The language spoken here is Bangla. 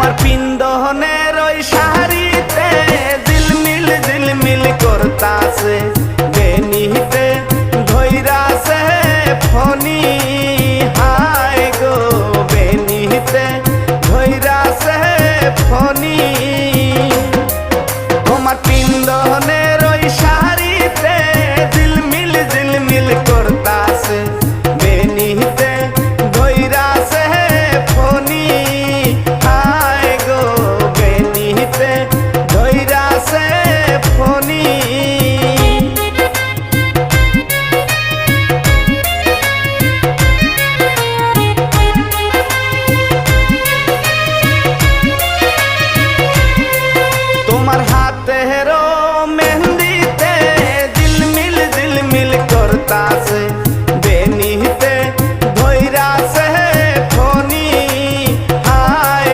তোমার পিন্দনের ওই শাড়িতে ঝিলমিল ঝিলমিল করতাছে বেনিতে ধইরাছে ফনি হায় গো বেনিতে ধইরাছে ফনি তোমার পিন্দন